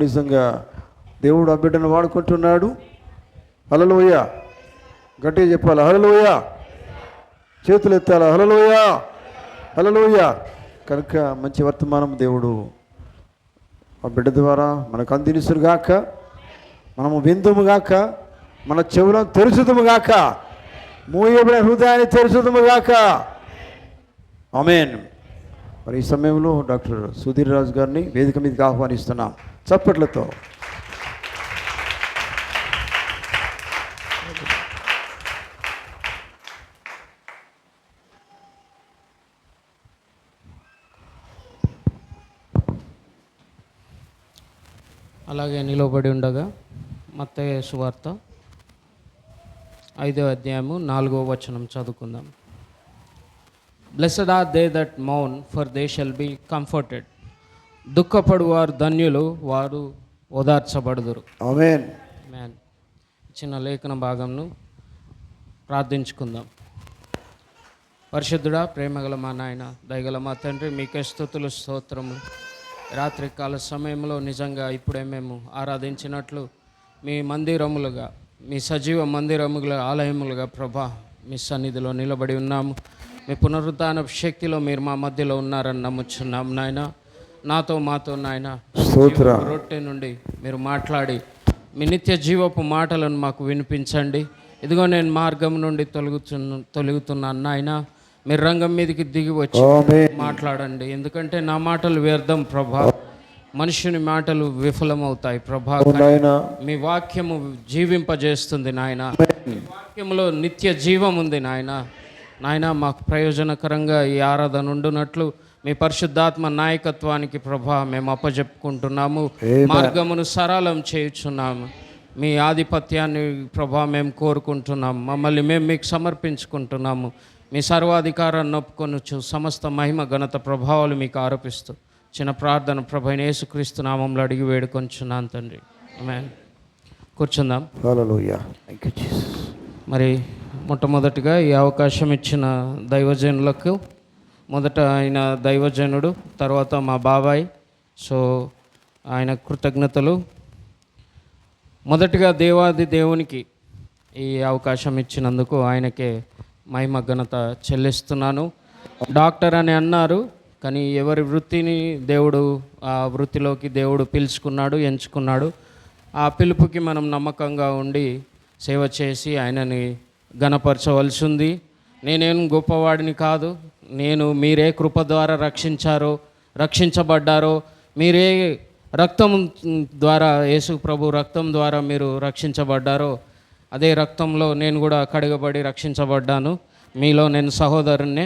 నిజంగా దేవుడు ఆ బిడ్డను వాడుకుంటున్నాడు. హల్లెలూయా, గట్టిగా చెప్పాలి హల్లెలూయా, చేతులు ఎత్తాలి హల్లెలూయా, హల్లెలూయా. కనుక మంచి వర్తమానం దేవుడు ఆ బిడ్డ ద్వారా మనకు అందినిస్తుగాక, మనము విందుముగాక, మన చెవులను తెరుచుదుముగాక, మూయబడిన హృదయాన్ని తెరుచుదుముగాక. ఆమేన్. మరి ఈ సమయంలో డాక్టర్ సుధీర్ రాజు గారిని వేదిక మీదకి ఆహ్వానిస్తున్నాం చప్పట్లతో. అలాగే నిలబడి ఉండగా మత్తయి సువార్త 5వ అధ్యాయము 4వ వచనం చదువుకుందాం. బ్లెస్డ్ ఆర్ దే దట్ మౌన్, for they shall be comforted. దుఃఖపడు వారు ధన్యులు, వారు ఓదార్చబడుదురు. ఆమేన్. ఆమేన్. చిన్న లేఖన భాగంను ప్రార్థించుకుందాం. పరిశుద్ధుడా, ప్రేమగల మా నాయన, దయగల మా తండ్రి, మీకే స్తుతులు స్తోత్రము. రాత్రికాల సమయంలో నిజంగా ఇప్పుడే మేము ఆరాధించినట్లు మీ మందిరములుగా, మీ సజీవ మందిరములుగా, ఆలయములుగా ప్రభా మీ సన్నిధిలో నిలబడి ఉన్నాము. మీ పునరుద్ధాన శక్తిలో మీరు మా మధ్యలో ఉన్నారని నమ్ముచున్నాం నాయన. మాతో నాయన రొట్టె నుండి మీరు మాట్లాడి మీ నిత్య జీవపు మాటలను మాకు వినిపించండి. ఇదిగో నేను మార్గం నుండి తొలుగుతున్నాను నాయన. మీరు రంగం మీదకి దిగి వచ్చి మాట్లాడండి, ఎందుకంటే నా మాటలు వ్యర్థం ప్రభా, మనుషుని మాటలు విఫలమవుతాయి ప్రభా. మీ వాక్యము జీవింపజేస్తుంది నాయన. మీ వాక్యంలో నిత్య జీవం ఉంది నాయన. మాకు ప్రయోజనకరంగా ఈ ఆరాధన ఉండునట్లు మీ పరిశుద్ధాత్మ నాయకత్వానికి ప్రభా మేము అప్పజెప్పుకుంటున్నాము. మార్గమును సరళం చేయుచున్నాము. మీ ఆధిపత్యాన్ని ప్రభా మేము కోరుకుంటున్నాము. మమ్మల్ని మేము మీకు సమర్పించుకుంటున్నాము. మీ సర్వాధికారాన్ని నొప్పుకొనొచ్చు సమస్త మహిమ ఘనత ప్రభావాలు మీకు ఆరోపిస్తూ చిన్న ప్రార్థన ప్రభు యేసుక్రీస్తు నామంలో అడిగి వేడుకొంచున్నాను తండ్రి. ఆమేన్. కూర్చుందాం. హల్లెలూయా. Thank you Jesus. మరి మొట్టమొదటిగా ఈ అవకాశం ఇచ్చిన దైవజనులకు, మొదట ఆయన దైవజనుడు, తర్వాత మా బాబాయ్, సో ఆయన కృతజ్ఞతలు. మొదటిగా దేవాది దేవునికి ఈ అవకాశం ఇచ్చినందుకు ఆయనకే మహిమ ఘనత చెల్లిస్తున్నాను. డాక్టర్ అని అన్నారు, కానీ ఎవరి వృత్తిని దేవుడు, ఆ వృత్తిలోకి దేవుడు పిలుచుకున్నాడు, ఎంచుకున్నాడు. ఆ పిలుపుకి మనం నమ్మకంగా ఉండి సేవ చేసి ఆయనని ఘనపరచవలసి ఉంది. నేనేం గొప్పవాడిని కాదు. మీరే కృప ద్వారా రక్షించబడ్డారో, మీరే రక్తం ద్వారా, యేసు ప్రభు రక్తం ద్వారా మీరు రక్షించబడ్డారో, అదే రక్తంలో నేను కూడా కడగబడి రక్షించబడ్డాను. మీలో నేను సహోదరున్నే.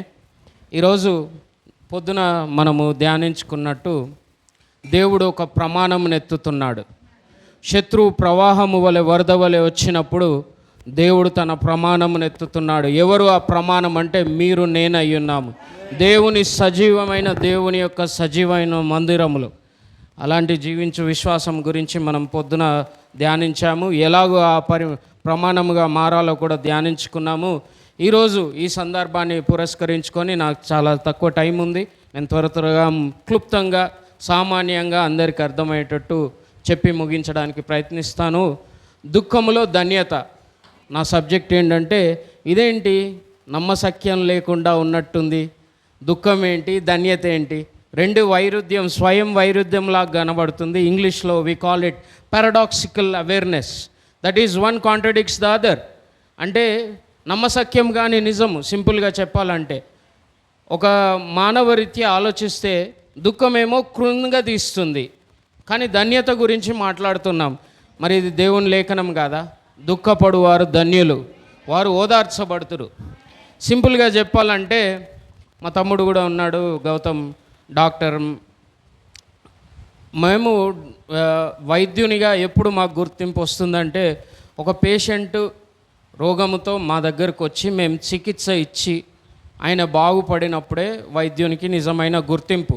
ఈరోజు పొద్దున మనము ధ్యానించుకున్నట్టు దేవుడు ఒక ప్రమాణం ఎత్తుతున్నాడు. శత్రువు ప్రవాహము వలె, వరద వలె వచ్చినప్పుడు దేవుడు తన ప్రమాణమును ఎత్తుతున్నాడు. ఎవరు ఆ ప్రమాణం అంటే మీరు, నేను అయ్యున్నాము. దేవుని యొక్క సజీవమైన మందిరములు. అలాంటి జీవించు విశ్వాసం గురించి మనం పొద్దున ధ్యానించాము. ఎలాగో ఆ ప్రమాణముగా మారాలో కూడా ధ్యానించుకున్నాము. ఈరోజు ఈ సందర్భాన్ని పురస్కరించుకొని, నాకు చాలా తక్కువ టైం ఉంది, నేను త్వరగా క్లుప్తంగా సామాన్యంగా అందరికీ అర్థమయ్యేటట్టు చెప్పి ముగించడానికి ప్రయత్నిస్తాను. దుఃఖములో ధన్యత. నా సబ్జెక్ట్ ఏంటంటే, ఇదేంటి నమ్మశక్యం లేకుండా ఉన్నట్టుంది, దుఃఖం ఏంటి, ధన్యత ఏంటి, రెండు వైరుధ్యం, స్వయం వైరుధ్యంలాగా కనబడుతుంది. ఇంగ్లీష్లో we call it paradoxical awareness. That is one contradicts the other. అంటే నమ్మశక్యం కానీ నిజము. సింపుల్గా చెప్పాలంటే, ఒక మానవ రీత్యా ఆలోచిస్తే దుఃఖమేమో కృంగదీస్తుంది, కానీ ధన్యత గురించి మాట్లాడుతున్నాం. మరి ఇది దేవుని లేఖనం కాదా? దుఃఖపడు వారు ధన్యులు, వారు ఓదార్చబడుతురు. సింపుల్గా చెప్పాలంటే, మా తమ్ముడు కూడా ఉన్నాడు, గౌతమ్, డాక్టర్. మేము వైద్యునిగా ఎప్పుడు మాకు గుర్తింపు వస్తుందంటే, ఒక పేషెంట్ రోగముతో మా దగ్గరకు వచ్చి మేము చికిత్స ఇచ్చి ఆయన బాగుపడినప్పుడే వైద్యునికి నిజమైన గుర్తింపు.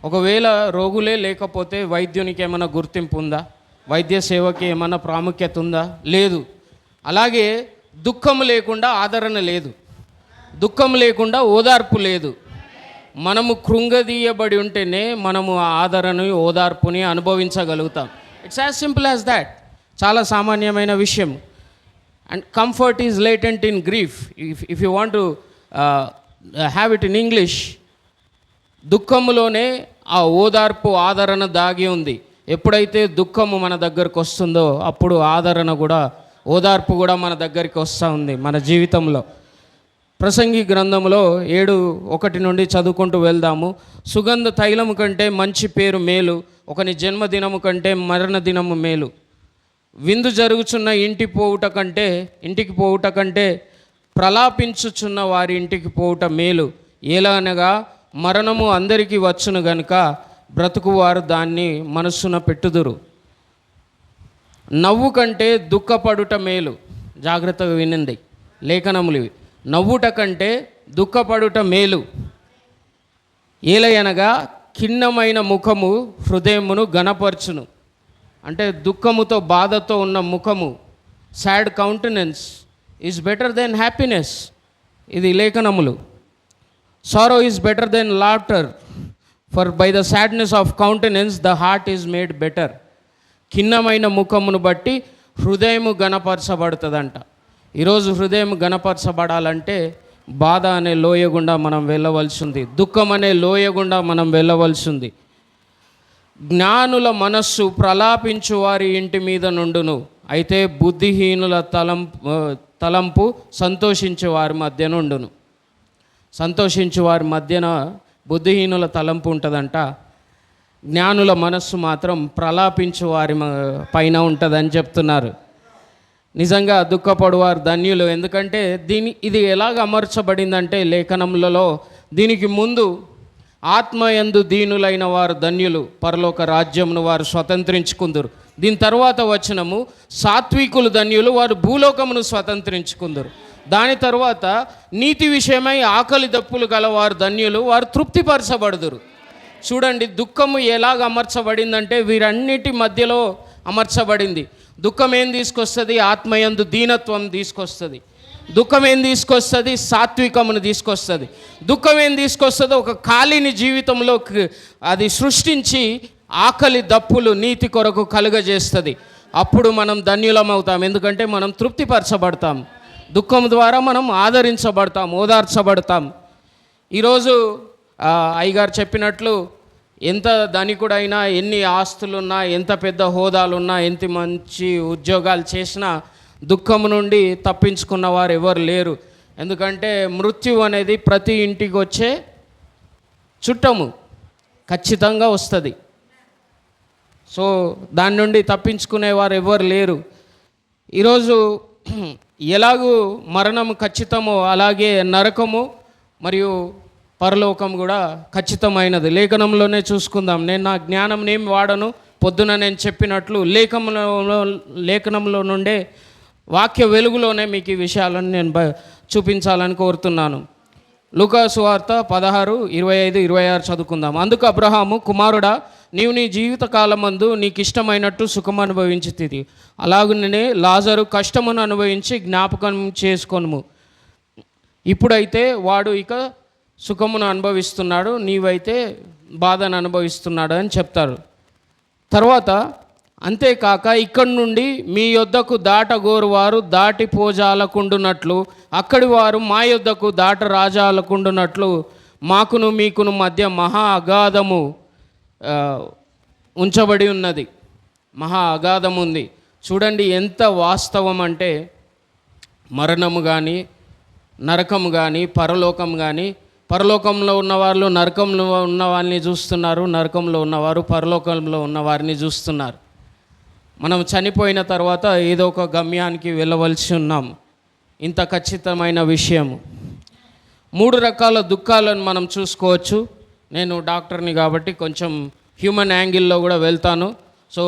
ఒకవేళ రోగులే లేకపోతే వైద్యునికి ఏమైనా గుర్తింపు ఉందా? వైద్య సేవకి ఏమైనా ప్రాముఖ్యత ఉందా? లేదు. అలాగే దుఃఖం లేకుండా ఆదరణ లేదు, దుఃఖం లేకుండా ఓదార్పు లేదు. మనము కృంగదీయబడి ఉంటేనే మనము ఆ ఆదరణని, ఓదార్పుని అనుభవించగలుగుతాం. It's as simple as that. చాలా సామాన్యమైన విషయం. And comfort is latent in grief. If you want to have it in English, దుఃఖములోనే ఆ ఓదార్పు, ఆదరణ దాగి ఉంది. ఎప్పుడైతే దుఃఖము మన దగ్గరకు వస్తుందో అప్పుడు ఆదరణ కూడా, ఓదార్పు కూడా మన దగ్గరికి వస్తూ ఉంది మన జీవితంలో. ప్రసంగి గ్రంథంలో 7:1 నుండి చదువుకుంటూ వెళ్దాము. సుగంధ తైలము కంటే మంచి పేరు మేలు, ఒకని జన్మదినము కంటే మరణ దినము మేలు. విందు జరుగుచున్న ఇంటికి పోవుట కంటే ప్రలాపించుచున్న వారి ఇంటికి పోవుట మేలు. ఏలనగా మరణము అందరికీ వచ్చును గనుక బ్రతుకువారు దాన్ని మనస్సున పెట్టుదురు. నవ్వు కంటే దుఃఖపడుట మేలు. జాగ్రత్తగా వినండి లేఖనములు ఇవి. నవ్వుట కంటే దుఃఖపడుట మేలు. ఏలయనగా ఖిన్నమైన ముఖము హృదయమును గణపరచును. అంటే దుఃఖముతో, బాధతో ఉన్న ముఖము, sad countenance is better than happiness. ఇది లేఖనములు. Sorrow is better than laughter, for by the sadness of countenance the heart is made better. ఖిన్నమైన ముఖమును బట్టి హృదయము గణపరచబడుతుందంట. ఈరోజు హృదయం గణపరచబడాలంటే బాధ అనే లోయ గుండా మనం వెళ్ళవలసింది, దుఃఖం అనే లోయ గుండా మనం వెళ్ళవలసింది. జ్ఞానుల మనస్సు ప్రలాపించు వారి ఇంటి మీద నుండును, అయితే బుద్ధిహీనుల తలంపు సంతోషించే వారి మధ్య నుండును. సంతోషించే వారి మధ్యన బుద్ధిహీనుల తలంపు ఉంటుందంట. జ్ఞానుల మనస్సు మాత్రం ప్రలాపించు వారి పైన ఉంటుందని చెప్తున్నారు. నిజంగా దుఃఖపడువారు ధన్యులు. ఎందుకంటే ఇది ఎలాగ అమర్చబడిందంటే లేఖనములలో, దీనికి ముందు ఆత్మయందు దీనులైన వారు ధన్యులు, పరలోక రాజ్యమును వారు స్వతంత్రించుకుందరు. దీని తర్వాత వచనము, సాత్వికులు ధన్యులు, వారు భూలోకమును స్వతంత్రించుకుందరు. దాని తర్వాత నీతి విషయమై ఆకలి దప్పులు గల వారు ధన్యులు, వారు తృప్తిపరచబడుదురు. చూడండి దుఃఖము ఎలాగ అమర్చబడిందంటే వీరన్నిటి మధ్యలో అమర్చబడింది. దుఃఖం ఏం తీసుకొస్తుంది? ఆత్మయందు దీనత్వం తీసుకొస్తుంది. దుఃఖం ఏం తీసుకొస్తుంది? సాత్వికమును తీసుకొస్తుంది. దుఃఖం ఏం తీసుకొస్తుంది? ఒక ఖాళీని జీవితంలో అది సృష్టించి ఆకలి దప్పులు నీతి కొరకు కలుగజేస్తుంది. అప్పుడు మనం ధన్యులం అవుతాం. ఎందుకంటే మనం తృప్తిపరచబడతాం. దుఃఖం ద్వారా మనం ఆదరించబడతాం, ఓదార్చబడతాం. ఈరోజు అయ్యగారు చెప్పినట్లు ఎంత ధనికుడైనా, ఎన్ని ఆస్తులున్నా, ఎంత పెద్ద హోదాలున్నా, ఎంత మంచి ఉద్యోగాలు చేసినా దుఃఖం నుండి తప్పించుకున్న వారు ఎవరు లేరు. ఎందుకంటే మృత్యు అనేది ప్రతి ఇంటికి వచ్చే చుట్టము, ఖచ్చితంగా వస్తుంది. సో దాని నుండి తప్పించుకునేవారు ఎవరు లేరు. ఈరోజు ఎలాగూ మరణము ఖచ్చితమో అలాగే నరకము మరియు పరలోకం కూడా ఖచ్చితమైనది. లేఖనంలోనే చూసుకుందాం. నేను నా జ్ఞానం ఏం వాడను, పొద్దున నేను చెప్పినట్లు లేఖనంలో నుండే వాక్య వెలుగులోనే మీకు ఈ విషయాలను నేను చూపించాలని కోరుతున్నాను. లూకా సువార్త 16:25-26 చదువుకుందాం. అందుకు అబ్రహాము, కుమారుడా, నీవు నీ జీవితకాలమందు నీకు ఇష్టమైనట్టు సుఖం అనుభవించితివి, అలాగనే లాజరు కష్టమును అనుభవించి జ్ఞాపకం చేసుకొనుము. ఇప్పుడైతే వాడు ఇక సుఖమును అనుభవిస్తున్నాడు, నీవైతే బాధను అనుభవిస్తున్నాడు అని చెప్తారు. తర్వాత అంతేకాక ఇక్కడి నుండి మీ యొద్దకు దాటగోరు వారు దాటిపోజాలకుండునట్లు, అక్కడి వారు మా యొద్దకు దాటరాజాలకుండునట్లు మాకును మీకును మధ్య మహా అగాధము ఉంచబడి ఉన్నది. మహా అగాధం ఉంది. చూడండి ఎంత వాస్తవం అంటే, మరణము కానీ, నరకము కానీ, పరలోకం కానీ, పరలోకంలో ఉన్నవాళ్ళు నరకంలో ఉన్న వాళ్ళని చూస్తున్నారు, నరకంలో ఉన్నవారు పరలోకంలో ఉన్న వారిని చూస్తున్నారు. మనం చనిపోయిన తర్వాత ఏదో ఒక గమ్యానికి వెళ్ళవలసి ఉన్నాం. ఇంత ఖచ్చితమైన విషయము. 3 రకాల దుఃఖాలను మనం చూసుకోవచ్చు. నేను డాక్టర్ని కాబట్టి కొంచెం హ్యూమన్ యాంగిల్లో కూడా వెళ్తాను. సో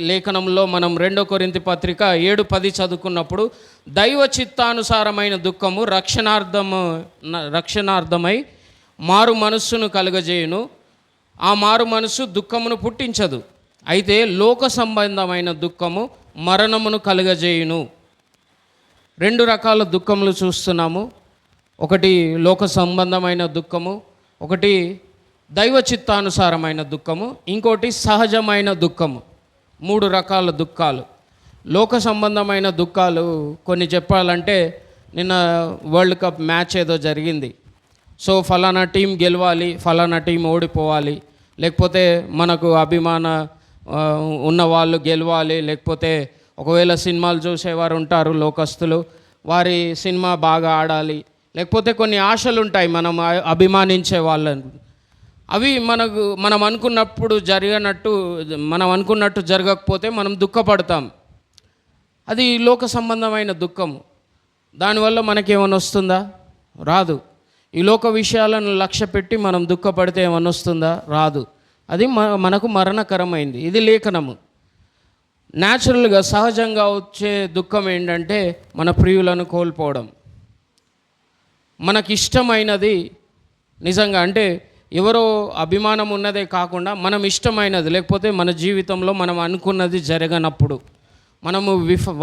లేఖనంలో మనం 2 కొరింథీ పత్రిక 7:10 చదువుకున్నప్పుడు, దైవ చిత్తానుసారమైన దుఃఖము రక్షణార్థమై మారు మనస్సును కలుగజేయును, ఆ మారు మనస్సు దుఃఖమును పుట్టించదు. అయితే లోక సంబంధమైన దుఃఖము మరణమును కలుగజేయును. 2 రకాల దుఃఖములు చూస్తున్నాము. ఒకటి లోక సంబంధమైన దుఃఖము, ఒకటి దైవ చిత్తానుసారమైన దుఃఖము, ఇంకోటి సహజమైన దుఃఖము. 3 రకాల దుఃఖాలు. లోక సంబంధమైన దుఃఖాలు కొన్ని చెప్పాలంటే, నిన్న వరల్డ్ కప్ మ్యాచ్ ఏదో జరిగింది. సో ఫలానా టీం గెలవాలి, ఫలానా టీం ఓడిపోవాలి, లేకపోతే మనకు అభిమాన ఉన్న వాళ్ళు గెలవాలి, లేకపోతే ఒకవేళ సినిమాలు చూసేవారు ఉంటారు లోకస్తులు, వారి సినిమా బాగా ఆడాలి, లేకపోతే కొన్ని ఆశలు ఉంటాయి మనం అభిమానించే వాళ్ళని. అవి మనం అనుకున్నట్టు జరగకపోతే మనం దుఃఖపడతాం. అది లోక సంబంధమైన దుఃఖం. దానివల్ల మనకేమైనా వస్తుందా? రాదు. ఈ లోక విషయాలను లక్ష్య పెట్టి మనం దుఃఖపడితే ఏమైనా వస్తుందా? రాదు. అది మనకు మరణకరమైంది. ఇది లేఖనము. న్యాచురల్గా సహజంగా వచ్చే దుఃఖం ఏంటంటే మన ప్రియులను కోల్పోవడం. మనకిష్టమైనది నిజంగా అంటే ఎవరో అభిమానం ఉన్నదే కాకుండా మనం ఇష్టమైనది, లేకపోతే మన జీవితంలో మనం అనుకున్నది జరగనప్పుడు, మనము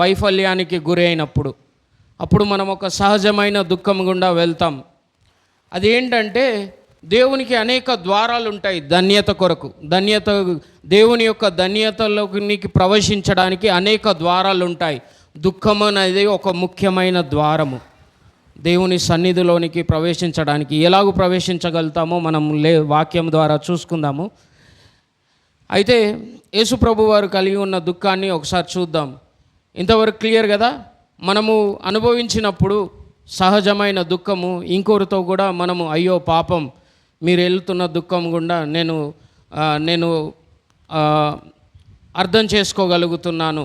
వైఫల్యానికి గురైనప్పుడు, అప్పుడు మనం ఒక సహజమైన దుఃఖం గుండా వెళ్తాం. అదేంటంటే దేవునికి అనేక ద్వారాలు ఉంటాయి ధన్యత కొరకు. దేవుని యొక్క ధన్యతలోకి ప్రవేశించడానికి అనేక ద్వారాలు ఉంటాయి. దుఃఖం అనేది ఒక ముఖ్యమైన ద్వారము. దేవుని సన్నిధిలోనికి ప్రవేశించడానికి ఎలాగూ ప్రవేశించగలుగుతామో మనం వాక్యం ద్వారా చూసుకుందాము. అయితే యేసు ప్రభు వారు కలిగి ఉన్న దుఃఖాన్ని ఒకసారి చూద్దాం. ఇంతవరకు క్లియర్ కదా? మనము అనుభవించినప్పుడు సహజమైన దుఃఖము, ఇంకొకరితో కూడా మనము అయ్యో పాపం మీరు వెళ్తున్న దుఃఖం గుండా నేను అర్థం చేసుకోగలుగుతున్నాను.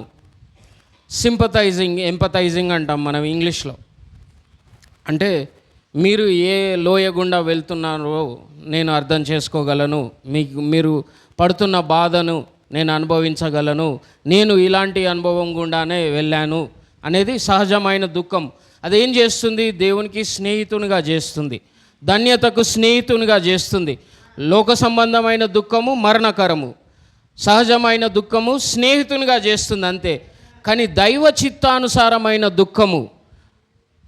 ఎంపథైజింగ్ అంటాం మనం ఇంగ్లీష్లో. అంటే మీరు ఏ లోయ గుండా వెళ్తున్నారో నేను అర్థం చేసుకోగలను, మీరు పడుతున్న బాధను నేను అనుభవించగలను, నేను ఇలాంటి అనుభవం గుండానే వెళ్ళాను అనేది సహజమైన దుఃఖం. అదేం చేస్తుంది? దేవునికి స్నేహితునిగా చేస్తుంది, ధన్యతకు స్నేహితునిగా చేస్తుంది. లోక సంబంధమైన దుఃఖము మరణకరము, సహజమైన దుఃఖము స్నేహితునిగా చేస్తుంది అంతే. కానీ దైవ చిత్తానుసారమైన దుఃఖము,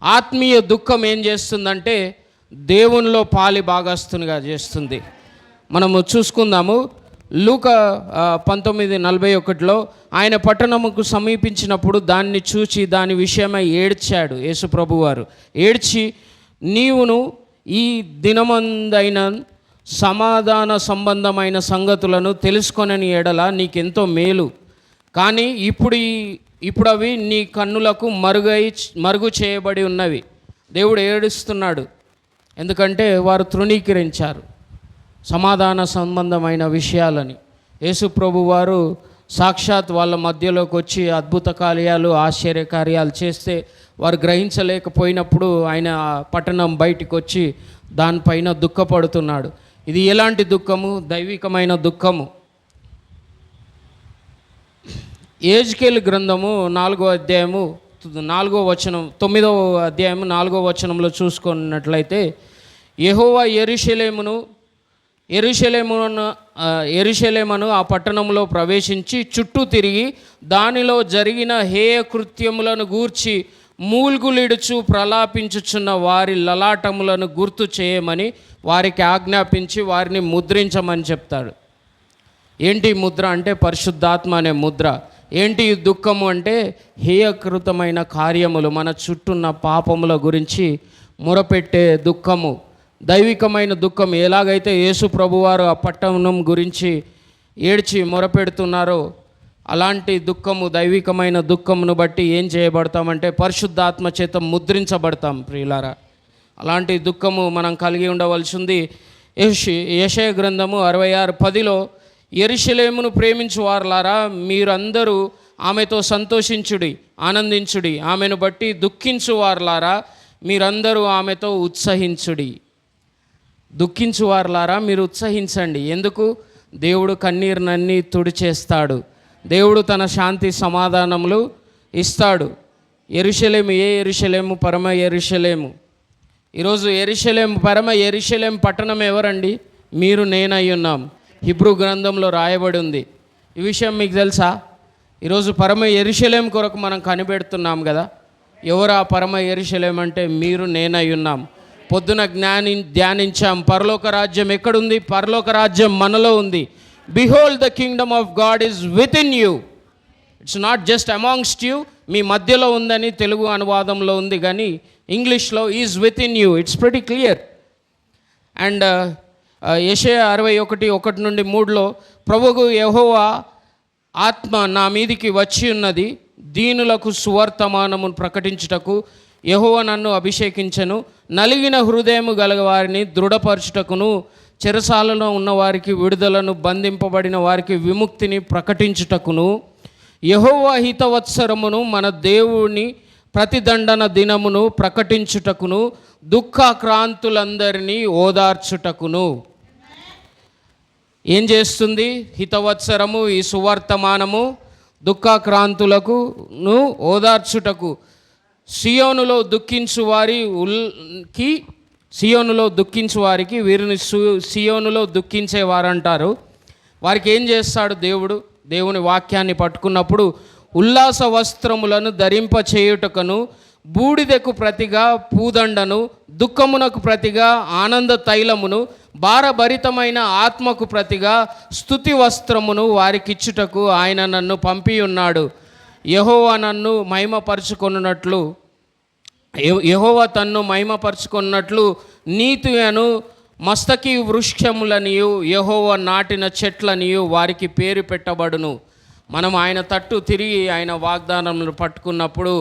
ఆత్మీయ దుఃఖం ఏం చేస్తుందంటే దేవునిలో పాలి భాగస్తునిగా చేస్తుంది. మనము చూసుకుందాము. లూకా 19:41 ఆయన పట్టణముకు సమీపించినప్పుడు దాన్ని చూచి దాని విషయమై ఏడ్చాడు యేసు ప్రభువారు. ఏడ్చి, నీవును ఈ దినమందైన సమాధాన సంబంధమైన సంగతులను తెలుసుకొనని ఎడల నీకెంతో మేలు, కానీ ఇప్పుడు అవి నీ కన్నులకు మరుగు చేయబడి ఉన్నవి. దేవుడు ఏడుస్తున్నాడు, ఎందుకంటే వారు తృణీకరించారు సమాధాన సంబంధమైన విషయాలని. యేసు ప్రభు వారు సాక్షాత్ వాళ్ళ మధ్యలోకి వచ్చి అద్భుత కార్యాలు, ఆశ్చర్యకార్యాలు చేస్తే వారు గ్రహించలేకపోయినప్పుడు ఆయన పట్టణం బయటికి వచ్చి దానిపైన దుఃఖపడుతున్నాడు. ఇది ఎలాంటి దుఃఖము? దైవికమైన దుఃఖము. యెహెజ్కేలు గ్రంథము 4వ అధ్యాయము 4వ వచనం, 9వ అధ్యాయము 4వ వచనంలో చూసుకున్నట్లయితే, యెహోవా యెరూషలేమును ఆ పట్టణంలో ప్రవేశించి చుట్టూ తిరిగి దానిలో జరిగిన హేయ కృత్యములను గూర్చి మూల్గులిడుచు ప్రలాపించుచున్న వారి లలాటములను గుర్తు చేయమని వారికి ఆజ్ఞాపించి వారిని ముద్రించమని చెప్తాడు. ఏంటి ముద్ర అంటే? పరిశుద్ధాత్మ అనే ముద్ర. ఏంటి దుఃఖము అంటే? హేయకృతమైన కార్యములు, మన చుట్టూన్న పాపముల గురించి మొరపెట్టే దుఃఖము, దైవికమైన దుఃఖం. ఎలాగైతే యేసు ప్రభువారు ఆ పట్టణం గురించి ఏడ్చి మొరపెడుతున్నారో అలాంటి దుఃఖము, దైవికమైన దుఃఖమును బట్టి ఏం చేయబడతామంటే పరిశుద్ధాత్మ చేత ముద్రించబడతాం ప్రియులారా. అలాంటి దుఃఖము మనం కలిగి ఉండవలసి ఉంది. యెషయా గ్రంథము 66:10 యెరూషలేమును ప్రేమించు వారలారా, మీరందరూ ఆమెతో సంతోషించుడి, ఆనందించుడి. ఆమెను బట్టి దుఃఖించు వారలారా, మీరందరూ ఆమెతో ఉత్సహించుడి. దుఃఖించు వారలారా, మీరు ఉత్సహించండి. ఎందుకు? దేవుడు కన్నీరునన్నీ తుడిచేస్తాడు. దేవుడు తన శాంతి సమాధానములు ఇస్తాడు. యెరూషలేము, ఏ యెరూషలేము? పరమ యెరూషలేము. ఈరోజు యెరూషలేము, పరమ యెరూషలేము పట్టణం ఎవరండి? మీరు, నేనై ఉన్నాం. హిబ్రూ గ్రంథంలో రాయబడి ఉంది. ఈ విషయం మీకు తెలుసా? ఈరోజు పరమ యెరూషలేము కొరకు మనం కనిపెడుతున్నాం కదా. ఎవరు ఆ పరమ యెరూషలేము అంటే మీరు, నేనై ఉన్నాం. పొద్దున ధ్యానించాం. పరలోక రాజ్యం ఎక్కడుంది? పరలోక రాజ్యం మనలో ఉంది. Behold the kingdom of God is within you. It's not just amongst you, మీ మధ్యలో ఉందని తెలుగు అనువాదంలో ఉంది, కానీ ఇంగ్లీష్లో is within you. It's pretty clear. And యెషయా 61:1-3 ప్రభువు యెహోవా ఆత్మ నా మీదికి వచ్చి ఉన్నది, దీనులకు సువర్తమానమును ప్రకటించుటకు యెహోవా నన్ను అభిషేకించెను, నలిగిన హృదయము గల వారిని దృఢపరచుటకును, చెరసాలలో ఉన్నవారికి విడుదలను, బంధింపబడిన వారికి విముక్తిని ప్రకటించుటకును, యెహోవా హితవత్సరమును మన దేవుని ప్రతిదండన దినమును ప్రకటించుటకును, దుఃఖాక్రాంతులందరినీ ఓదార్చుటకును. ఏం చేస్తుంది హితవత్సరము? ఈ సువర్తమానము దుఃఖాక్రాంతులకును ఓదార్చుటకు. సియోనులో దుఃఖించు వారికి వీరిని సియోనులో దుఃఖించేవారంటారు. వారికి ఏం చేస్తాడు దేవుడు? దేవుని వాక్యాన్ని పట్టుకున్నప్పుడు ఉల్లాస వస్త్రములను ధరింపచేయుటకును, బూడిదకు ప్రతిగా పూదండను, దుఃఖమునకు ప్రతిగా ఆనంద తైలమును, భారభరితమైన ఆత్మకు ప్రతిగా స్తుతి వస్త్రమును వారికిచ్చుటకు ఆయన నన్ను పంపి ఉన్నాడు. యెహోవా తన్ను మహిమపరుచుకున్నట్లు నీతి అను మస్తకి వృక్షములనియు యెహోవా నాటిన చెట్లనియు వారికి పేరు పెట్టబడును. మనం ఆయన తట్టు తిరిగి ఆయన వాగ్దానములు పట్టుకున్నప్పుడు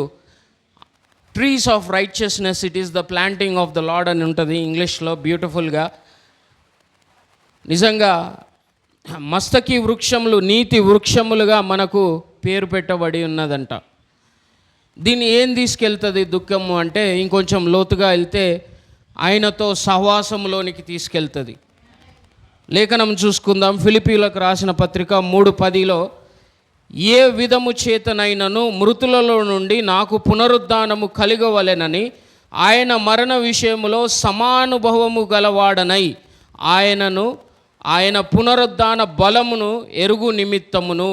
trees of righteousness, it is the planting of the lord అని ఉంటుంది ఇంగ్లీష్లో బ్యూటిఫుల్గా. నిజంగా మస్తకి వృక్షములు నీతి వృక్షములుగా మనకు పేరు పెట్టబడి ఉన్నదంట. దీన్ని ఏం తీసుకెళ్తుంది దుఃఖము అంటే, ఇంకొంచెం లోతుగా వెళ్తే ఆయనతో సహవాసంలోనికి తీసుకెళ్తుంది. లేఖనం చూసుకుందాం. ఫిలిప్పీయులకు రాసిన పత్రిక 3:10 ఏ విధము చేతనైనను మృతులలో నుండి నాకు పునరుద్ధానము కలుగవలెనని ఆయన మరణ విషయములో సమానుభవము గలవాడనై ఆయన పునరుద్ధాన బలమును ఎరుగు నిమిత్తమును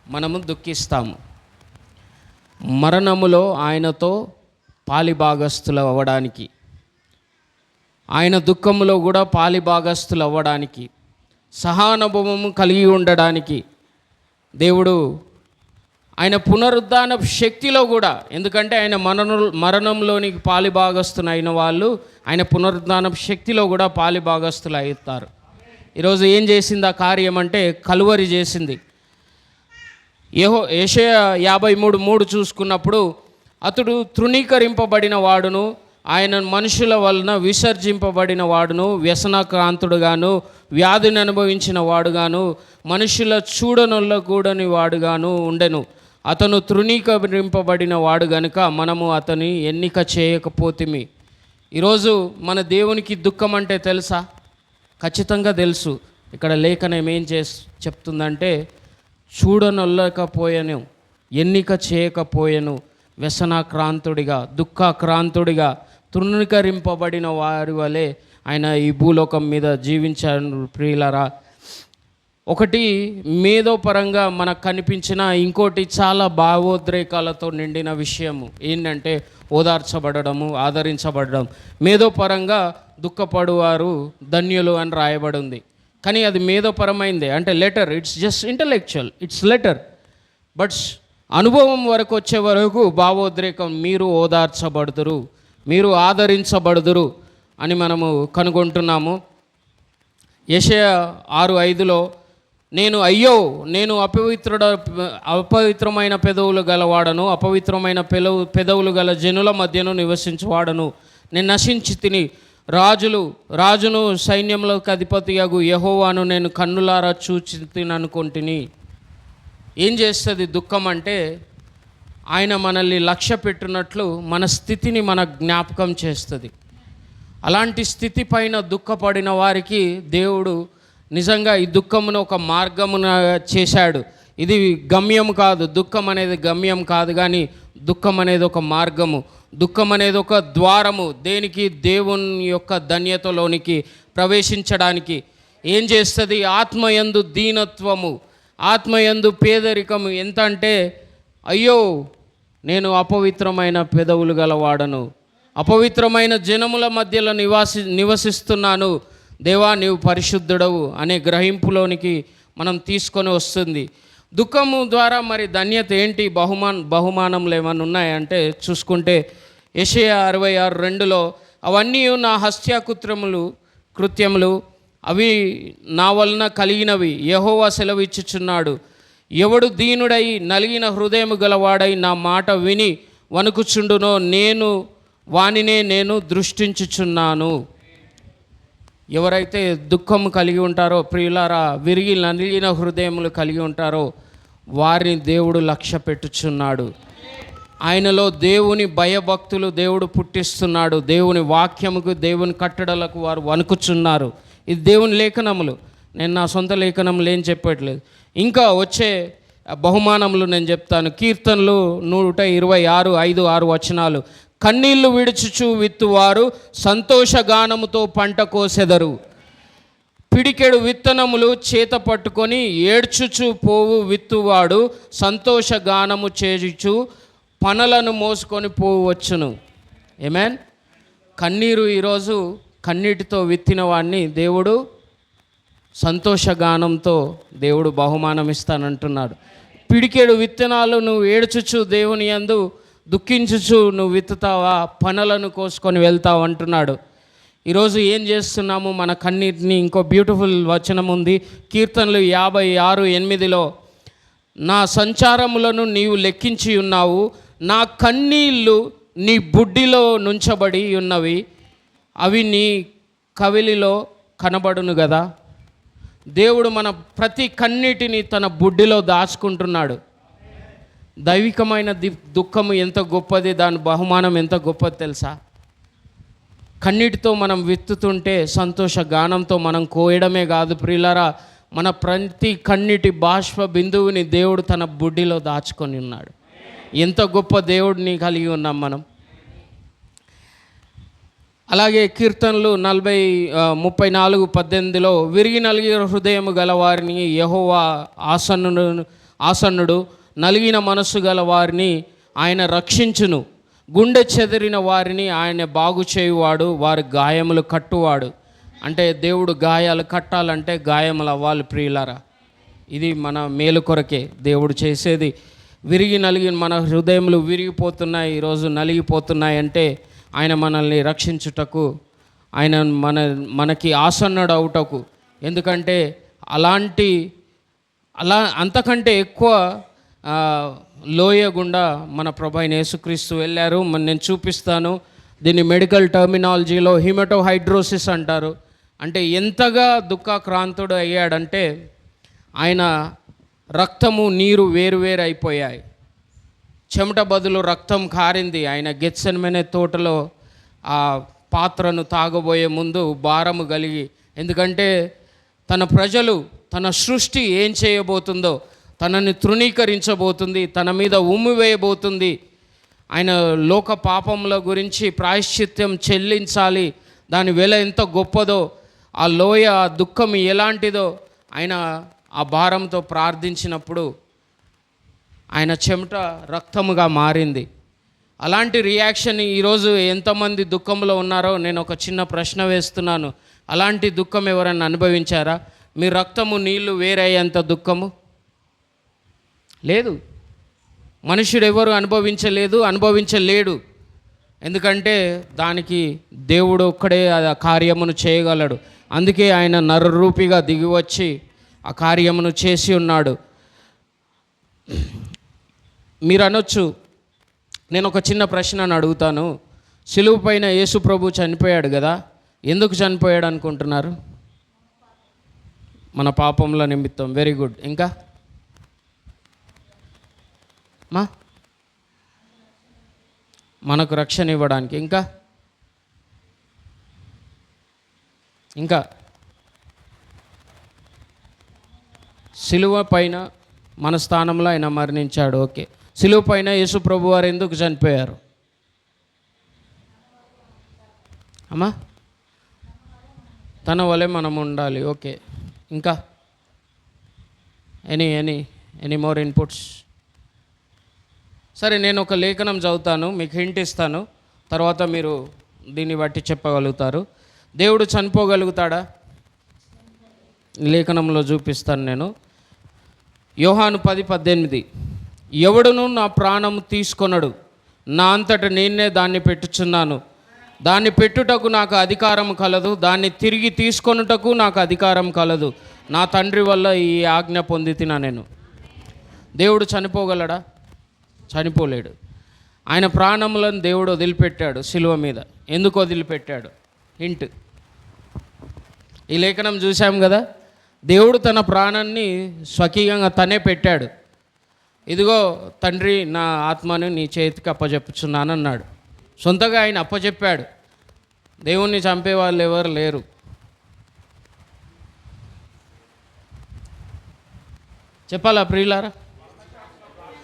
మనము దుఃఖిస్తాము. మరణములో ఆయనతో పాలిభాగస్థులు అవ్వడానికి, ఆయన దుఃఖములో కూడా పాలిభాగస్థులు అవ్వడానికి, సహానుభవము కలిగి ఉండడానికి దేవుడు ఆయన పునరుద్ధాన శక్తిలో కూడా, ఎందుకంటే ఆయన మరణంలోనికి పాలిభాగస్థులైన వాళ్ళు ఆయన పునరుద్ధాన శక్తిలో కూడా పాలిభాగస్థులు అవుతారు. ఈరోజు ఏం చేసింది ఆ కార్యం అంటే కలువరి చేసింది. యెషయా 53:3 చూసుకున్నప్పుడు అతడు తృణీకరింపబడిన వాడును, ఆయన మనుషుల వలన విసర్జింపబడిన వాడును, వ్యసనక్రాంతుడుగాను, వ్యాధిని అనుభవించిన వాడుగాను, మనుషుల చూడనొల్లకూడని వాడుగాను ఉండెను. అతను తృణీకరింపబడిన వాడు గనుక మనము అతని ఎన్నిక చేయకపోతిమి. ఈరోజు మన దేవునికి దుఃఖం అంటే తెలుసా? ఖచ్చితంగా తెలుసు. ఇక్కడ లేఖనం ఏం చెప్తుందంటే, చూడనొల్లకపోయాను, ఎన్నిక చేయకపోయాను, వ్యసనాక్రాంతుడిగా, దుఃఖాక్రాంతుడిగా, తృణీకరింపబడిన వారి వలె ఆయన ఈ భూలోకం మీద జీవించారు. ప్రియులరా, ఒకటి మేధోపరంగా మనకు కనిపించిన, ఇంకోటి చాలా భావోద్రేకాలతో నిండిన విషయము ఏంటంటే ఓదార్చబడము, ఆదరించబడడం. మేధోపరంగా దుఃఖపడువారు ధన్యులు అని రాయబడి ఉంది, కానీ అది మేధోపరమైందే, అంటే letter. It's just intellectual, it's letter. But అనుభవం వరకు వచ్చే వరకు భావోద్రేకం, మీరు ఓదార్చబడుదురు, మీరు ఆదరించబడుదురు అని మనము కనుగొంటున్నాము. యెషయా 6:5 నేను అపవిత్రమైన పెదవులు గలవాడను, అపవిత్రమైన పెదవులు గల జనుల మధ్యను నివసించువాడను, నేను నశించి తిని రాజును సైన్యంలోకి అధిపతియగు యెహోవాను నేను కన్నులారా చూచి తిననుకొంటిని. ఏం చేస్తుంది దుఃఖం అంటే, ఆయన మనల్ని లక్ష్య పెట్టినట్లు మన స్థితిని మన జ్ఞాపకం చేస్తుంది. అలాంటి స్థితి పైన దుఃఖపడిన వారికి దేవుడు నిజంగా ఈ దుఃఖమును ఒక మార్గమున చేశాడు. ఇది గమ్యం కాదు, దుఃఖం అనేది గమ్యం కాదు, కానీ దుఃఖం అనేది ఒక మార్గము, దుఃఖం అనేది ఒక ద్వారము. దేనికి? దేవుని యొక్క ధన్యతలోనికి ప్రవేశించడానికి. ఏం చేస్తుంది? ఆత్మయందు దీనత్వము, ఆత్మయందు పేదరికము. ఎంత అంటే, అయ్యో నేను అపవిత్రమైన పెదవులు గలవాడను, అపవిత్రమైన జనముల మధ్యలో నివసిస్తున్నాను, దేవా నీవు పరిశుద్ధుడవు అనే గ్రహింపులోనికి మనం తీసుకొని వస్తుంది. దుఃఖము ద్వారా మరి ధన్యత ఏంటి, బహుమానములు ఏమైనా ఉన్నాయంటే చూసుకుంటే యెషయా 66:2లో అవన్నీ నా కృత్యములు అవి నా వలన కలిగినవి యెహోవా సెలవిచ్చుచున్నాడు. ఎవడు దీనుడై నలిగిన హృదయము గలవాడై నా మాట విని వణుకుచుండునో వానినే నేను దృష్టించుచున్నాను. ఎవరైతే దుఃఖము కలిగి ఉంటారో ప్రియులారా, విరిగి నలిగిన హృదయములు కలిగి ఉంటారో వారిని దేవుడు లక్ష్య పెట్టుచున్నాడు. ఆయనలో దేవుని భయభక్తులు దేవుడు పుట్టిస్తున్నాడు. దేవుని వాక్యముకు, దేవుని కట్టడలకు వారు వణుకుచున్నారు. ఇది దేవుని లేఖనములు, నేను నా సొంత లేఖనములు ఏం చెప్పట్లేదు. ఇంకా వచ్చే బహుమానములు నేను చెప్తాను. కీర్తనలు 126:5-6 కన్నీళ్లు విడుచుచు విత్తువారు సంతోషగానముతో పంట కోసెదరు. పిడికెడు విత్తనములు చేత పట్టుకొని ఏడ్చుచు పోవు విత్తువాడు సంతోషగానము చేయుచు పనలను మోసుకొని పోవచ్చును. ఆమేన్. కన్నీరు ఈరోజు కన్నీటితో విత్తిన వాడిని దేవుడు సంతోషగానంతో దేవుడు బహుమానం ఇస్తానంటున్నాడు. పిడికెడు విత్తనాలు నువ్వు ఏడ్చుచు దేవుని యందు దుఃఖించుచు నువ్వు విత్తుతావా, పనులను కోసుకొని వెళ్తావు అంటున్నాడు. ఈరోజు ఏం చేస్తున్నాము? మన కన్నీటిని, ఇంకో బ్యూటిఫుల్ వచనం ఉంది కీర్తనలు 56:8లో నా సంచారములను నీవు లెక్కించి ఉన్నావు, నా కన్నీళ్ళు నీ బుడ్డిలో నుంచబడి ఉన్నవి, అవి నీ కవిలిలో కనబడును కదా. దేవుడు మన ప్రతి కన్నీటిని తన బుడ్డిలో దాచుకుంటున్నాడు. దైవికమైన దుఃఖము ఎంత గొప్పది, దాని బహుమానం ఎంత గొప్పది తెలుసా? కన్నీటితో మనం విత్తుతుంటే సంతోష గానంతో మనం కోయడమే కాదు ప్రియులారా, మన ప్రతి కన్నీటి బాష్ప బిందువుని దేవుడు తన బుడ్డిలో దాచుకొని ఉన్నాడు. ఎంత గొప్ప దేవుడిని కలిగి ఉన్నాం మనం. అలాగే కీర్తనలు 34:18లో విరిగి నలిగిన హృదయము గల వారిని యెహోవా ఆసన్నుడు, నలిగిన మనస్సు గల వారిని ఆయన రక్షించును, గుండె చెదిరిన వారిని ఆయన బాగు చేయువాడు, వారి గాయములు కట్టువాడు. అంటే దేవుడు గాయాలు కట్టాలంటే గాయములు అవ్వాలి ప్రియులారా. ఇది మన మేలు కొరకే దేవుడు చేసేది. విరిగి నలిగిన మన హృదయములు విరిగిపోతున్నాయి, ఈరోజు నలిగిపోతున్నాయి అంటే ఆయన మనల్ని రక్షించుటకు, ఆయన మనకి ఆసన్నుడు అవుటకు. ఎందుకంటే అంతకంటే ఎక్కువ లోయ గుండా మన ప్రభు అయిన యేసుక్రీస్తు వెళ్ళారు. నేను చూపిస్తాను. దీన్ని మెడికల్ టర్మినాలజీలో హిమటోహైడ్రోసిస్ అంటారు. అంటే ఎంతగా దుఃఖాక్రాంతుడు అయ్యాడంటే ఆయన రక్తము నీరు వేరువేరు అయిపోయాయి. చెమట బదులు రక్తం కారింది. ఆయన గెత్సెమనే తోటలో ఆ పాత్రను తాగబోయే ముందు భారము కలిగి, ఎందుకంటే తన ప్రజలు, తన సృష్టి ఏం చేయబోతుందో, తనని తృణీకరించబోతుంది, తన మీద ఉమ్మి వేయబోతుంది. ఆయన లోక పాపముల గురించి ప్రాయశ్చిత్యం చెల్లించాలి. దాని వెల ఎంత గొప్పదో, ఆ లోయ, ఆ దుఃఖం ఎలాంటిదో ఆయన ఆ భారంతో ప్రార్థించినప్పుడు ఆయన చెమట రక్తముగా మారింది. అలాంటి రియాక్షన్ ఈరోజు ఎంతమంది దుఃఖంలో ఉన్నారో నేను ఒక చిన్న ప్రశ్న వేస్తున్నాను. అలాంటి దుఃఖం ఎవరైనా అనుభవించారా? మీ రక్తము నీళ్లు వేరయ్యేంత దుఃఖము లేదు. మనుషుడు ఎవరు అనుభవించలేడు. ఎందుకంటే దానికి దేవుడు ఒక్కడే ఆ కార్యమును చేయగలడు. అందుకే ఆయన నరరూపిగా దిగివచ్చి ఆ కార్యమును చేసి ఉన్నాడు. మీరు అనొచ్చు, నేను ఒక చిన్న ప్రశ్నను అడుగుతాను. సిలువ పైన యేసు ప్రభు చనిపోయాడు కదా, ఎందుకు చనిపోయాడు అనుకుంటున్నారు? మన పాపముల నిమిత్తం. Very good. ఇంకా మనకు రక్షణ ఇవ్వడానికి. ఇంకా సిలువ పైన మన స్థానంలో ఆయన మరణించాడు. ఓకే, సిలువ పైన యేసు ప్రభు వారు ఎందుకు చనిపోయారు అమ్మా? తన వలె మనం ఉండాలి. ఓకే, ఇంకా ఎనీ మోర్ ఇన్పుట్స్? సరే, నేను ఒక లేఖనం చదువుతాను, మీకు హింట్ ఇస్తాను, తర్వాత మీరు దీన్ని బట్టి చెప్పగలుగుతారు. దేవుడు చనిపోగలుగుతాడా? లేఖనంలో చూపిస్తాను నేను. యోహాను 10:18 ఎవడును నా ప్రాణము తీసుకొనడు, నా అంతట నేనే దాన్ని పెట్టుచున్నాను. దాన్ని పెట్టుటకు నాకు అధికారం కలదు, దాన్ని తిరిగి తీసుకొనుటకు నాకు అధికారం కలదు. నా తండ్రి వల్ల ఈ ఆజ్ఞ పొందితినా నేను. దేవుడు చనిపోగలడా? చనిపోలేడు. ఆయన ప్రాణములను దేవుడు వదిలిపెట్టాడు శిలువ మీద. ఎందుకు వదిలిపెట్టాడు? హింట్. ఈ లేఖనం చూసాం కదా, దేవుడు తన ప్రాణాన్ని స్వకీయంగా తనే పెట్టాడు. ఇదిగో తండ్రి, నా ఆత్మను నీ చేతికి అప్పచెప్పుచున్నానన్నాడు. సొంతగా ఆయన అప్పచెప్పాడు. దేవుణ్ణి చంపే వాళ్ళు ఎవరు లేరు. చెప్పాలా ప్రియులారా?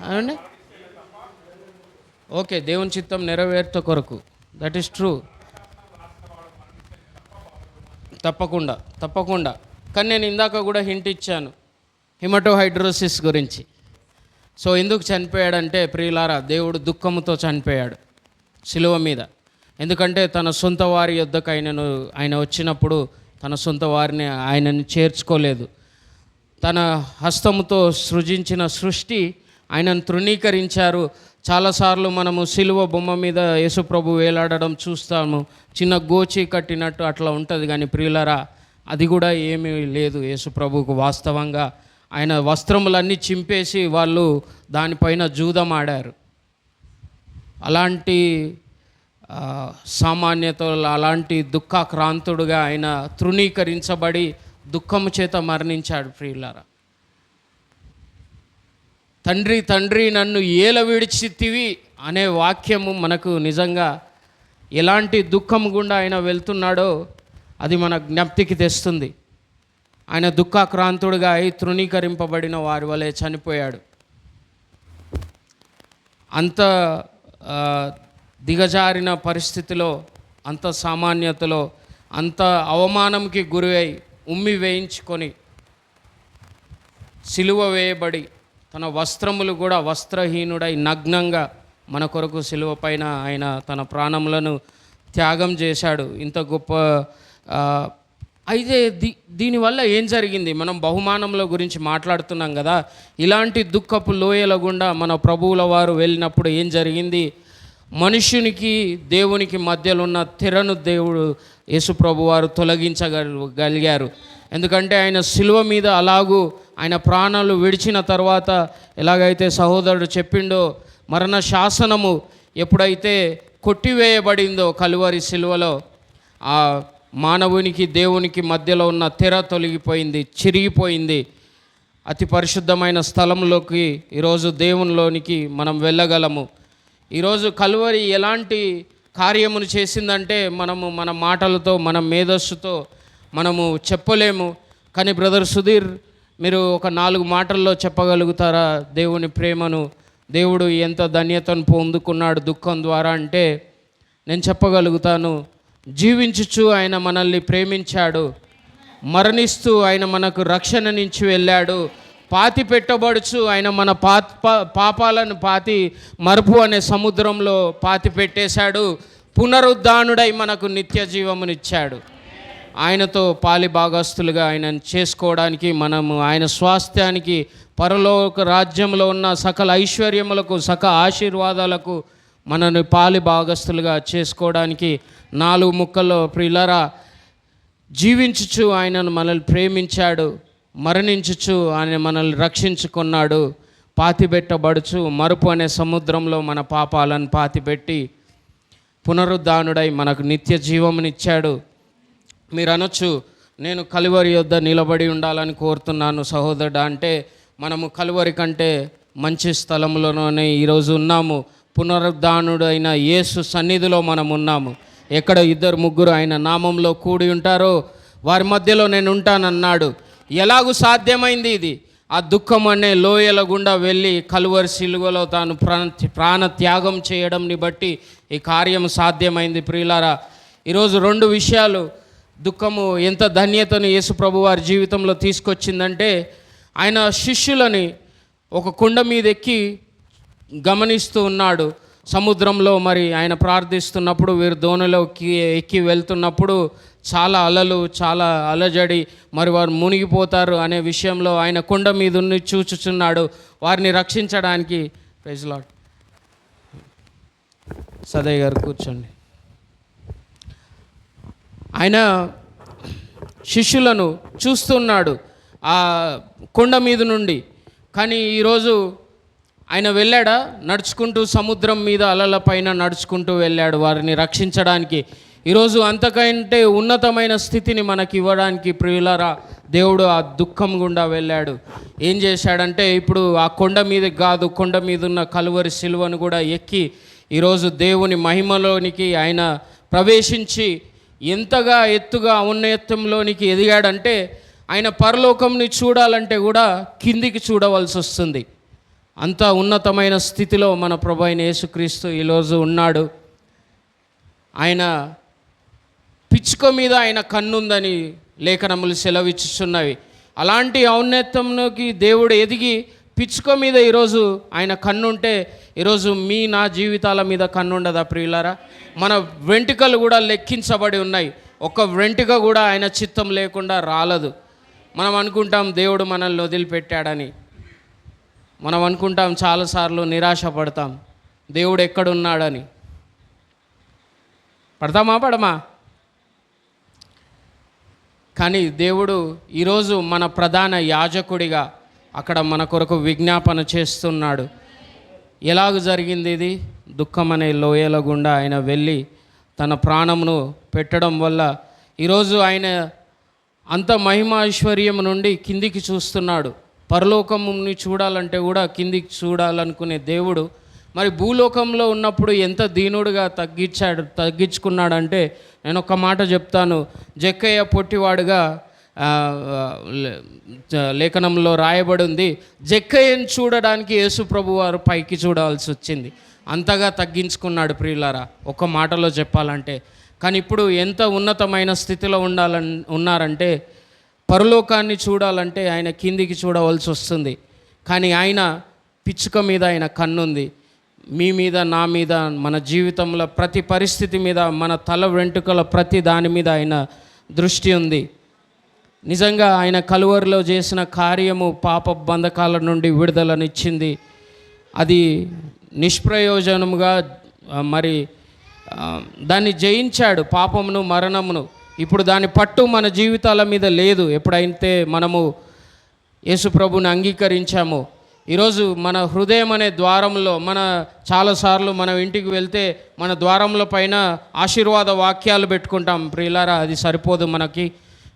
అవునండి. ఓకే, దేవుని చిత్తం నెరవేర్త కొరకు. That is true. తప్పకుండా. కానీ నేను ఇందాక కూడా హింట్ ఇచ్చాను హిమటోహైడ్రోసిస్ గురించి. సో ఎందుకు చనిపోయాడంటే ప్రియులారా, దేవుడు దుఃఖముతో చనిపోయాడు శిలువ మీద. ఎందుకంటే తన సొంత వారి యొద్దకు ఆయన వచ్చినప్పుడు తన సొంత వారిని ఆయనని చేర్చుకోలేదు. తన హస్తముతో సృజించిన సృష్టి ఆయనను తృణీకరించారు. చాలాసార్లు మనము శిలువ బొమ్మ మీద యేసుప్రభు వేలాడడం చూస్తాము. చిన్న గోచి కట్టినట్టు అట్లా ఉంటుంది. కానీ ప్రియులారా, అది కూడా ఏమీ లేదు యేసుప్రభుకు. వాస్తవంగా ఆయన వస్త్రములన్నీ చింపేసి వాళ్ళు దానిపైన జూదం ఆడారు. అలాంటి సామాన్యత, అలాంటి దుఃఖాక్రాంతుడుగా ఆయన తృణీకరించబడి దుఃఖము చేత మరణించాడు. ప్రియులారా, తండ్రి తండ్రి నన్ను ఏల విడిచితివి అనే వాక్యము మనకు నిజంగా ఎలాంటి దుఃఖం గుండా ఆయన వెళ్తున్నాడో అది మన జ్ఞప్తికి తెస్తుంది. ఆయన దుఃఖాక్రాంతుడుగా అయి తృణీకరింపబడిన వారి వలె చనిపోయాడు. అంత దిగజారిన పరిస్థితిలో, అంత సామాన్యతలో, అంత అవమానంకి గురి అయి ఉమ్మి వేయించుకొని సిలువ వేయబడి తన వస్త్రములు కూడా వస్త్రహీనుడై నగ్నంగా మన కొరకు సిలువ పైన ఆయన తన ప్రాణములను త్యాగం చేశాడు. ఇంత గొప్ప అయితే దీనివల్ల ఏం జరిగింది? మనం బహుమానముల గురించి మాట్లాడుతున్నాం కదా. ఇలాంటి దుఃఖపు లోయల గుండా మన ప్రభువుల వారు వెళ్ళినప్పుడు ఏం జరిగింది? మనుషునికి దేవునికి మధ్యలో ఉన్న తెరను దేవుడు యేసుప్రభు వారు తొలగించగలిగారు. ఎందుకంటే ఆయన శిలువ మీద అలాగూ ఆయన ప్రాణాలు విడిచిన తర్వాత ఎలాగైతే సహోదరుడు చెప్పిండో, మరణ శాసనము ఎప్పుడైతే కొట్టివేయబడిందో కలువరి శిలువలో, ఆ మానవునికి దేవునికి మధ్యలో ఉన్న తెర తొలగిపోయింది, చిరిగిపోయింది. అతి పరిశుద్ధమైన స్థలంలోకి ఈరోజు దేవునిలోనికి మనం వెళ్ళగలము. ఈరోజు కలువరి ఎలాంటి కార్యమును చేసిందంటే మనము మన మాటలతో, మన మేధస్సుతో మనము చెప్పలేము. కానీ బ్రదర్ సుధీర్, మీరు ఒక 4 మాటల్లో చెప్పగలుగుతారా దేవుని ప్రేమను, దేవుడు ఎంత ధన్యతను పొందుకున్నాడు దుఃఖం ద్వారా అంటే? నేను చెప్పగలుగుతాను. జీవించుచు ఆయన మనల్ని ప్రేమించాడు, మరణిస్తూ ఆయన మనకు రక్షణ నుంచి వెళ్ళాడు, పాతి పెట్టబడుచు ఆయన మన పాపాలను మరుపు అనే సముద్రంలో పాతి పెట్టేశాడు, పునరుద్ధానుడై మనకు నిత్య జీవమునిచ్చాడు. ఆయనతో పాలి భాగస్తులుగా ఆయనను చేసుకోవడానికి, మనము ఆయన స్వాస్థ్యానికి, పరలోక రాజ్యంలో ఉన్న సకల ఐశ్వర్యములకు, సకల ఆశీర్వాదాలకు మనల్ని పాలి భాగస్తులుగా చేసుకోవడానికి 4 ముక్కల్లో ప్రియులారా, జీవించుచు ఆయనను మనల్ని ప్రేమించాడు, మరణించుచు ఆయన మనల్ని రక్షించుకున్నాడు, పాతిపెట్టబడుచు మరుపు అనే సముద్రంలో మన పాపాలను పాతిపెట్టి పునరుద్ధానుడై మనకు నిత్య జీవమునిచ్చాడు. మీరు అనొచ్చు, నేను కలువరి యొద్ద నిలబడి ఉండాలని కోరుతున్నాను సహోదరుడా అంటే, మనము కలువరి కంటే మంచి స్థలంలోనే ఈరోజు ఉన్నాము. పునరుద్ధానుడైన యేసు సన్నిధిలో మనం ఉన్నాము. ఎక్కడ 2-3 ఆయన నామంలో కూడి ఉంటారో వారి మధ్యలో నేను ఉంటానన్నాడు. ఎలాగూ సాధ్యమైంది ఇది? ఆ దుఃఖం అనే లోయల గుండా వెళ్ళి కలువరి సిలువలో తాను ప్రాణ త్యాగం చేయడంని బట్టి ఈ కార్యం సాధ్యమైంది. ప్రియులారా, ఈరోజు 2 విషయాలు దుఃఖము ఎంత ధన్యతను యేసుప్రభు వారి జీవితంలో తీసుకొచ్చిందంటే, ఆయన శిష్యులని ఒక కొండ మీద ఎక్కి గమనిస్తూ ఉన్నాడు. సముద్రంలో మరి ఆయన ప్రార్థిస్తున్నప్పుడు, వీరు దోణిలోకి ఎక్కి వెళ్తున్నప్పుడు చాలా అలలు, చాలా అలజడి, మరి వారు మునిగిపోతారు అనే విషయంలో ఆయన కొండ మీద ఉండి చూచుచున్నాడు వారిని రక్షించడానికి. Praise lord. సదయ్య గారు కూర్చోండి. ఆయన శిష్యులను చూస్తున్నాడు ఆ కొండ మీద నుండి. కానీ ఈరోజు ఆయన వెళ్ళాడా? నడుచుకుంటూ సముద్రం మీద అలల పైన నడుచుకుంటూ వెళ్ళాడు వారిని రక్షించడానికి. ఈరోజు అంతకంటే ఉన్నతమైన స్థితిని మనకి ఇవ్వడానికి ప్రియులారా దేవుడు ఆ దుఃఖం గుండా వెళ్ళాడు. ఏం చేశాడంటే ఇప్పుడు ఆ కొండ మీద కాదు, కొండ మీద ఉన్న కలువరి సిలువను కూడా ఎక్కి ఈరోజు దేవుని మహిమలోనికి ఆయన ప్రవేశించి ఎంతగా ఎత్తుగా ఔన్నత్యంలోనికి ఎదిగాడంటే ఆయన పరలోకంని చూడాలంటే కూడా కిందికి చూడవలసి వస్తుంది. అంత ఉన్నతమైన స్థితిలో మన ప్రభు అయిన యేసుక్రీస్తు ఈరోజు ఉన్నాడు. ఆయన పిచ్చుక మీద ఆయన కన్నుందని లేఖనములు సెలవిచ్చుచున్నవి. అలాంటి ఔన్నత్యంలోకి దేవుడు ఎదిగి పిచ్చుక మీద ఈరోజు ఆయన కన్నుంటే ఈరోజు నా జీవితాల మీద కన్నుండదా ప్రియులారా? మన వెంట్రుకలు కూడా లెక్కించబడి ఉన్నాయి. ఒక్క వెంట్రుక కూడా ఆయన చిత్తం లేకుండా రాలదు. మనం అనుకుంటాం దేవుడు మనల్ని వదిలిపెట్టాడని. మనం అనుకుంటాం, చాలాసార్లు నిరాశపడతాం దేవుడు ఎక్కడున్నాడని. పడమా? కానీ దేవుడు ఈరోజు మన ప్రధాన యాజకుడిగా అక్కడ మన కొరకు విజ్ఞాపన చేస్తున్నాడు. ఎలాగ జరిగింది ఇది? దుఃఖం అనే లోయల గుండా ఆయన వెళ్ళి తన ప్రాణమును పెట్టడం వల్ల ఈరోజు ఆయన అంత మహిమైశ్వర్యం నుండి కిందికి చూస్తున్నాడు. పరలోకముని చూడాలంటే కూడా కిందికి చూడాలనుకునే దేవుడు మరి భూలోకంలో ఉన్నప్పుడు ఎంత దీనుడుగా తగ్గించుకున్నాడంటే, నేను ఒక మాట చెప్తాను. జక్కయ్య పొట్టివాడుగా లేఖనంలో రాయబడి ఉంది. జక్కయ్యను చూడడానికి యేసు ప్రభు వారు పైకి చూడాల్సి వచ్చింది. అంతగా తగ్గించుకున్నాడు ప్రియులారా, ఒక మాటలో చెప్పాలంటే. కానీ ఇప్పుడు ఎంత ఉన్నతమైన స్థితిలో ఉన్నారంటే పరలోకాన్ని చూడాలంటే ఆయన కిందికి చూడవలసి వస్తుంది. కానీ ఆయన పిచ్చుక మీద ఆయన కన్నుంది. మీ మీద, నా మీద, మన జీవితంలో ప్రతి పరిస్థితి మీద, మన తల వెంట్రుకల ప్రతి దాని మీద ఆయన దృష్టి ఉంది. నిజంగా ఆయన కలువరిలో చేసిన కార్యము పాప బంధకాల నుండి విడుదలనిచ్చింది. అది నిష్ప్రయోజనముగా మరి దాన్ని జయించాడు, పాపమును మరణమును. ఇప్పుడు దాని పట్టు మన జీవితాల మీద లేదు. ఎప్పుడైతే మనము యేసు ప్రభుని అంగీకరించామో, ఈరోజు మన హృదయం అనే ద్వారంలో చాలాసార్లు మనం ఇంటికి వెళ్తే మన ద్వారంలో పైన ఆశీర్వాద వాక్యాలు పెట్టుకుంటాం ప్రియులారా. అది సరిపోదు మనకి.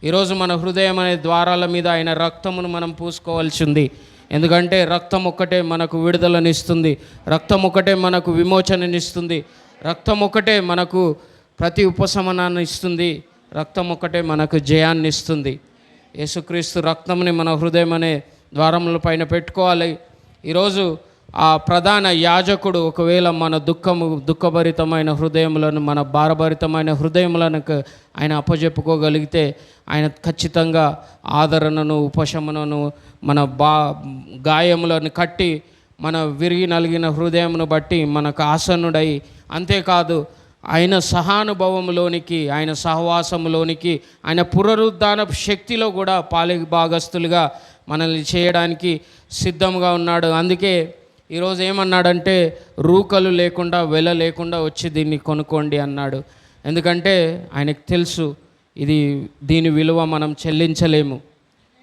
ఈరోజు మన హృదయం అనే ద్వారాల మీద ఆయన రక్తమును మనం పూసుకోవాల్సింది. ఎందుకంటే రక్తం ఒక్కటే మనకు విడుదలనిస్తుంది, రక్తం ఒక్కటే మనకు విమోచననిస్తుంది, రక్తం ఒక్కటే మనకు ప్రతి ఉపశమనాన్ని ఇస్తుంది, రక్తం ఒక్కటే మనకు జయాన్ని ఇస్తుంది. యేసుక్రీస్తు రక్తంని మన హృదయం అనే ద్వారముల పైన పెట్టుకోవాలి. ఈరోజు ఆ ప్రధాన యాజకుడు ఒకవేళ మన దుఃఖభరితమైన హృదయములను, మన భారభరితమైన హృదయములను ఆయన అప్పజెప్పుకోగలిగితే ఆయన ఖచ్చితంగా ఆదరణను, ఉపశమనను, మన గాయములను కట్టి మన విరిగి నలిగిన హృదయమును బట్టి మనకు ఆసన్నుడై, అంతేకాదు ఆయన సహానుభవంలోనికి, ఆయన సహవాసంలోనికి, ఆయన పునరుద్ధాన శక్తిలో కూడా భాగస్తులుగా మనల్ని చేయడానికి సిద్ధంగా ఉన్నాడు. అందుకే ఈరోజు ఏమన్నాడంటే, రూకలు లేకుండా వెల లేకుండా వచ్చి దీన్ని కొనుక్కోండి అన్నాడు. ఎందుకంటే ఆయనకు తెలుసు దీని విలువ మనం చెల్లించలేము.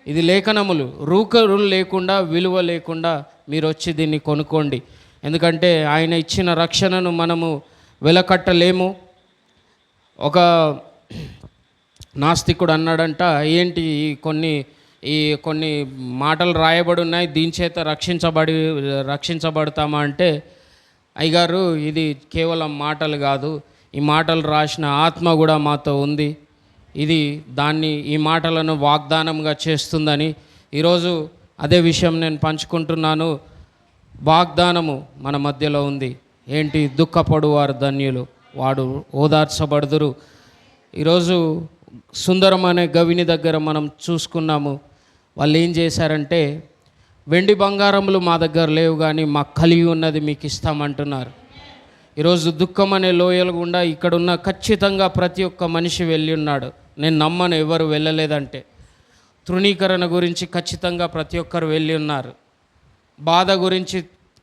ఇది లేఖనములు. రూకలు లేకుండా, విలువ లేకుండా మీరు వచ్చి దీన్ని కొనుక్కోండి. ఎందుకంటే ఆయన ఇచ్చిన రక్షణను మనము వెలకట్టలేము. ఒక నాస్తికుడు అన్నాడంట, ఏంటి కొన్ని మాటలు రాయబడి ఉన్నాయి, దీని చేత రక్షించబడతామా అంటే, అయ్యగారు ఇది కేవలం మాటలు కాదు, ఈ మాటలు రాసిన ఆత్మ కూడా మాతో ఉంది, ఈ మాటలను వాగ్దానంగా చేస్తుందని ఈరోజు అదే విషయం నేను పంచుకుంటున్నాను. వాగ్దానము మన మధ్యలో ఉంది. ఏంటి? దుఃఖపడు వారు ధన్యులు, వాడు ఓదార్చబడుదురు. ఈరోజు సుందరం అనే గవిని దగ్గర మనం చూసుకున్నాము. వాళ్ళు ఏం చేశారంటే, వెండి బంగారములు మా దగ్గర లేవు కానీ మాకు కలిగి ఉన్నది మీకు ఇస్తామంటున్నారు. ఈరోజు దుఃఖం అనే లోయల గుండా ఇక్కడున్న ఖచ్చితంగా ప్రతి ఒక్క మనిషి వెళ్ళి ఉన్నాడు. నేను నమ్మను ఎవరు వెళ్ళలేదంటే. తృణీకరణ గురించి ఖచ్చితంగా ప్రతి ఒక్కరు వెళ్ళి ఉన్నారు. బాధ గురించి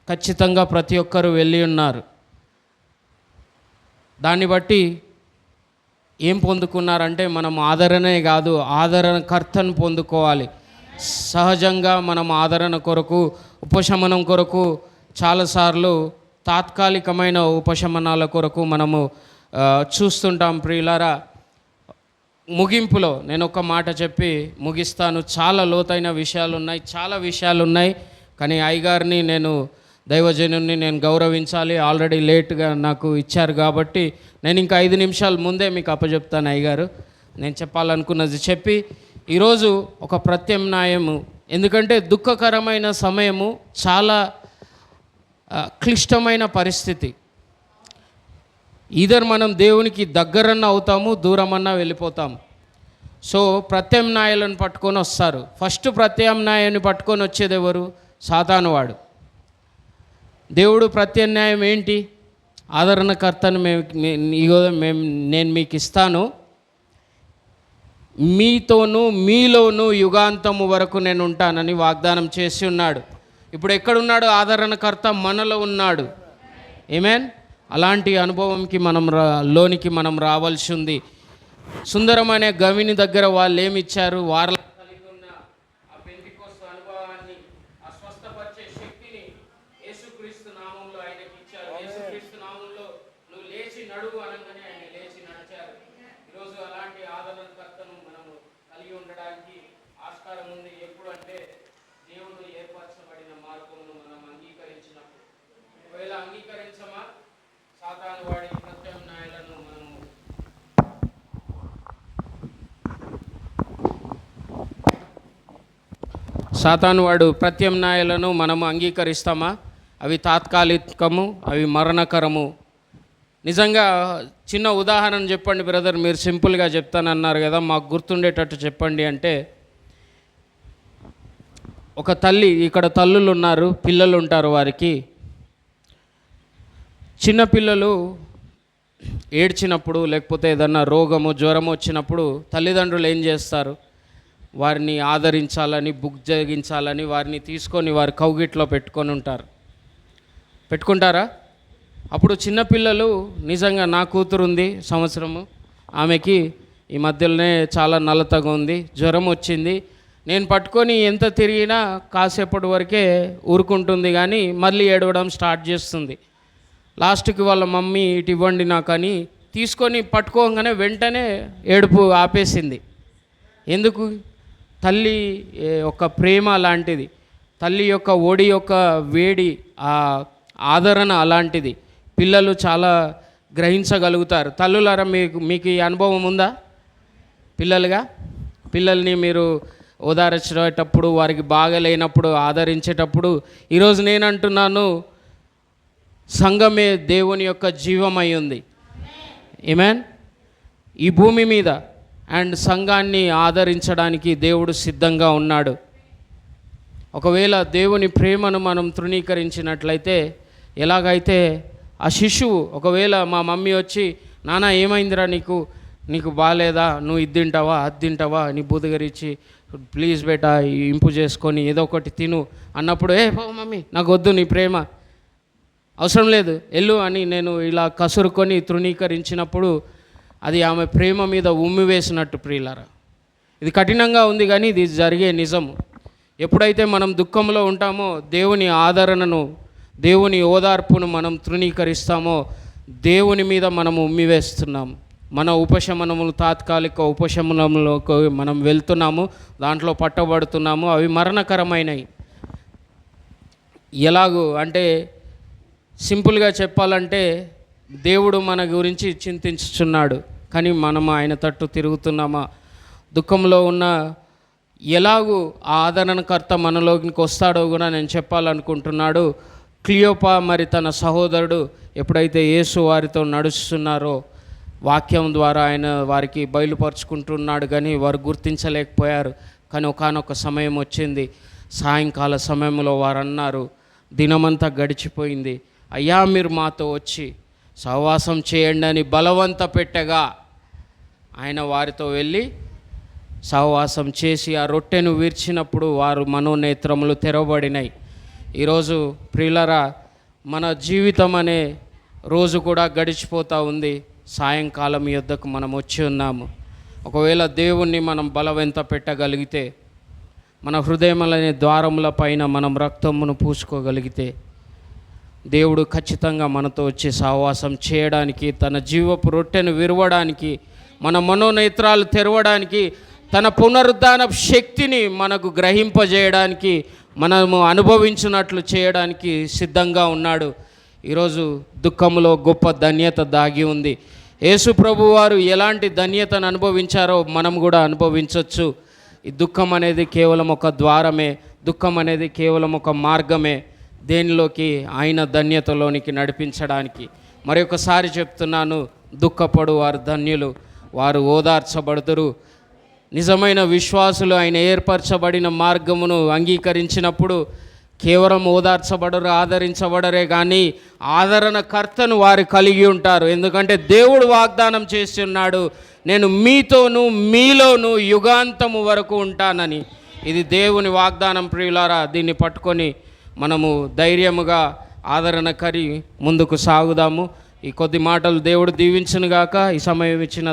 ఖచ్చితంగా ప్రతి ఒక్కరు వెళ్ళి ఉన్నారు. దాన్ని బట్టి ఏం పొందుకున్నారంటే మనం ఆదరణే కాదు, ఆదరణకర్తను పొందుకోవాలి. సహజంగా మనం ఆదరణ కొరకు, ఉపశమనం కొరకు చాలాసార్లు తాత్కాలికమైన ఉపశమనాల కొరకు మనము చూస్తుంటాం. ప్రియులారా, ముగింపులో నేను ఒక మాట చెప్పి ముగిస్తాను. చాలా లోతైన విషయాలు ఉన్నాయి, చాలా విషయాలు ఉన్నాయి. కానీ అయ్యగారిని నేను, దైవజనుని నేను గౌరవించాలి. ఆల్రెడీ లేట్గా నాకు ఇచ్చారు కాబట్టి నేను ఇంకా 5 నిమిషాల ముందే మీకు అప్పచెప్తాను. అయ్యగారు నేను చెప్పాలనుకున్నది చెప్పి ఈరోజు ఒక ప్రత్యామ్నాయము, ఎందుకంటే దుఃఖకరమైన సమయము, చాలా క్లిష్టమైన పరిస్థితి. ఈధర్ మనం దేవునికి దగ్గరన్నా అవుతాము, దూరమన్నా వెళ్ళిపోతాము. సో ప్రత్యామ్నాయాలను పట్టుకొని వస్తారు. ఫస్ట్ ప్రత్యామ్నాయాన్ని పట్టుకొని వచ్చేది ఎవరు? సాతాను వాడు. దేవుడు ప్రత్యామ్నాయం ఏంటి? ఆదరణకర్తను నేను మీకు ఇస్తాను, మీతోనూ మీలోనూ యుగాంతము వరకు నేను ఉంటానని వాగ్దానం చేసి ఉన్నాడు. ఇప్పుడు ఎక్కడున్నాడు ఆదరణకర్త? మనలో ఉన్నాడు. ఆమేన్. అలాంటి అనుభవంకి లోనికి మనం రావాల్సి ఉంది. సుందరం అనే గవిని దగ్గర వాళ్ళు ఏమి ఇచ్చారు? వారిలో కలిగి ఉన్న ఆ పెంతెకోస్తు అనుభవాన్ని, ఆ స్వస్థపరిచే శక్తిని యేసుక్రీస్తు నామంలో ఆయనకి ఇచ్చారు. యేసుక్రీస్తు నామంలో నువ్వు లేచి నడువు అనగానే ఆయన లేచి నడిచారు. ఈరోజు అలాంటి ఆదరణకర్తను మనము కలిగి ఉండడానికి ఆస్కారం ఉంది. ఎప్పుడు అంటే దేవుడు ఏర్పరచబడిన మార్గమును మనం అంగీకరించినప్పుడు. ఒకవేళ అంగీకరించమా, సాతాను వాడి ప్రత్యామ్నాయాలను మనము అంగీకరిస్తామా? అవి తాత్కాలికము, అవి మరణకరము. నిజంగా చిన్న ఉదాహరణ చెప్పండి బ్రదర్, మీరు సింపుల్గా చెప్తానన్నారు కదా, మాకు గుర్తుండేటట్టు చెప్పండి అంటే, ఒక తల్లి, ఇక్కడ తల్లులు ఉన్నారు, పిల్లలు ఉంటారు, వారికి చిన్నపిల్లలు ఏడ్చినప్పుడు లేకపోతే ఏదన్నా రోగము, జ్వరం వచ్చినప్పుడు తల్లిదండ్రులు ఏం చేస్తారు? వారిని ఆదరించాలని, బుజ్జగించాలని వారిని తీసుకొని వారి కౌగిట్లో పెట్టుకుంటారా? అప్పుడు చిన్నపిల్లలు, నిజంగా నా కూతురు ఉంది సంవత్సరము, ఆమెకి ఈ మధ్యలోనే చాలా నల్లతగా ఉంది, జ్వరం వచ్చింది, నేను పట్టుకొని ఎంత తిరిగినా కాసేపటి వరకే ఊరుకుంటుంది, కానీ మళ్ళీ ఏడవడం స్టార్ట్ చేస్తుంది. లాస్ట్కి వాళ్ళ మమ్మీ ఇటు ఇవ్వండి నాకని తీసుకొని పట్టుకోగానే వెంటనే ఏడుపు ఆపేసింది. ఎందుకు? తల్లి యొక్క ప్రేమ అలాంటిది, తల్లి యొక్క ఒడి యొక్క వేడి, ఆ ఆదరణ అలాంటిది. పిల్లలు చాలా గ్రహించగలుగుతారు. తల్లులారా, మీకు ఈ అనుభవం ఉందా? పిల్లల్ని మీరు ఓదార్చేటప్పుడు, వారికి బాగలేనప్పుడు ఆదరించేటప్పుడు, ఈరోజు నేను అంటున్నాను, సంఘమే దేవుని యొక్క జీవమై ఉంది. ఆమేన్. ఈ భూమి మీద అండ్ సంఘాన్ని ఆదరించడానికి దేవుడు సిద్ధంగా ఉన్నాడు. ఒకవేళ దేవుని ప్రేమను మనం తృణీకరించినట్లయితే, ఎలాగైతే ఆ శిశువు, ఒకవేళ మా మమ్మీ వచ్చి, నాన్న ఏమైందిరా నీకు బాగాలేదా, నువ్వు ఇది తింటావా అది తింటావా అని బుదగరిచ్చి, ప్లీజ్ బేటా ఇంపు చేసుకొని ఏదో ఒకటి తిను అన్నప్పుడు, మమ్మీ నాకు వద్దు నీ ప్రేమ, అవసరం లేదు ఎల్లు అని నేను ఇలా కసురుకొని తృణీకరించినప్పుడు, అది ఆమె ప్రేమ మీద ఉమ్మివేసినట్టు. ప్రియులారా, ఇది కఠినంగా ఉంది కానీ ఇది జరిగే నిజము. ఎప్పుడైతే మనం దుఃఖంలో ఉంటామో, దేవుని ఆదరణను, దేవుని ఓదార్పును మనం తృణీకరిస్తామో, దేవుని మీద మనం ఉమ్మివేస్తున్నాం. మన ఉపశమనములు, తాత్కాలిక ఉపశమనంలోకి మనం వెళ్తున్నాము, దాంట్లో పట్టబడుతున్నాము. అవి మరణకరమైనవి. ఎలాగూ అంటే, సింపుల్గా చెప్పాలంటే, దేవుడు మన గురించి చింతించుచున్నాడు, కానీ మనం ఆయన తట్టు తిరుగుతున్నామా? దుఃఖంలో ఉన్న ఎలాగూ ఆదరణకర్త మనలోకి వస్తాడో కూడా నేను చెప్పాలనుకుంటున్నాడు. క్లియోపా మరి తన సహోదరుడు ఎప్పుడైతే యేసు వారితో నడుస్తున్నారో, వాక్యం ద్వారా ఆయన వారికి బయలుపరుచుకుంటున్నాడు, కానీ వారు గుర్తించలేకపోయారు. కానీ ఒకానొక సమయం వచ్చింది, సాయంకాల సమయంలో వారు అన్నారు, దినమంతా గడిచిపోయింది, అయ్యా మీరు మాతో వచ్చి సహవాసం చేయండి అని బలవంత పెట్టగా ఆయన వారితో వెళ్ళి సహవాసం చేసి ఆ రొట్టెను విరిచినప్పుడు వారు మనోనేత్రములు తెరవబడినాయి. ఈరోజు ప్రియులరా, మన జీవితం అనే రోజు కూడా గడిచిపోతూ ఉంది. సాయంకాలం యొద్దకు మనం వచ్చి ఉన్నాము. ఒకవేళ దేవుణ్ణి మనం బలవంత పెట్టగలిగితే, మన హృదయములనే ద్వారముల పైన మనం రక్తమును పూసుకోగలిగితే, దేవుడు ఖచ్చితంగా మనతో వచ్చి సహవాసం చేయడానికి, తన జీవపు రొట్టెను విరవడానికి, మన మనోనేత్రాలు తెరవడానికి, తన పునరుద్ధాన శక్తిని మనకు గ్రహింపజేయడానికి, మనము అనుభవించినట్లు చేయడానికి సిద్ధంగా ఉన్నాడు. ఈరోజు దుఃఖంలో గొప్ప ధన్యత దాగి ఉంది. యేసు ప్రభు వారు ఎలాంటి ధన్యతను అనుభవించారో మనం కూడా అనుభవించవచ్చు. ఈ దుఃఖం అనేది కేవలం ఒక ద్వారమే, దుఃఖం అనేది కేవలం ఒక మార్గమే దేనిలోకి, ఆయన ధన్యతలోనికి నడిపించడానికి. మరొకసారి చెప్తున్నాను, దుఃఖపడు వారు ధన్యులు, వారు ఓదార్చబడుదురు. నిజమైన విశ్వాసులు ఆయన ఏర్పరచబడిన మార్గమును అంగీకరించినప్పుడు కేవలం ఓదార్చబడరు, ఆదరించబడరే కానీ ఆదరణకర్తను వారు కలిగి ఉంటారు. ఎందుకంటే దేవుడు వాగ్దానం చేసి ఉన్నాడు, నేను మీతోనూ మీలోనూ యుగాంతము వరకు ఉంటానని. ఇది దేవుని వాగ్దానం ప్రియులారా. దీన్ని పట్టుకొని మనము ధైర్యముగా ఆదరణ కరి ముందుకు సాగుదాము. ఈ కొద్ది మాటలు దేవుడు దీవించునుగాక. ఈ సమయం ఇచ్చిన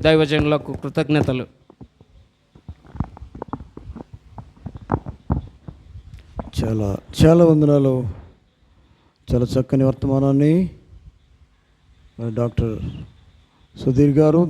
దైవజనులకు కృతజ్ఞతలు. చాలా వందనాలు. చాలా చక్కని వర్తమానాన్ని డాక్టర్ సుధీర్ గారు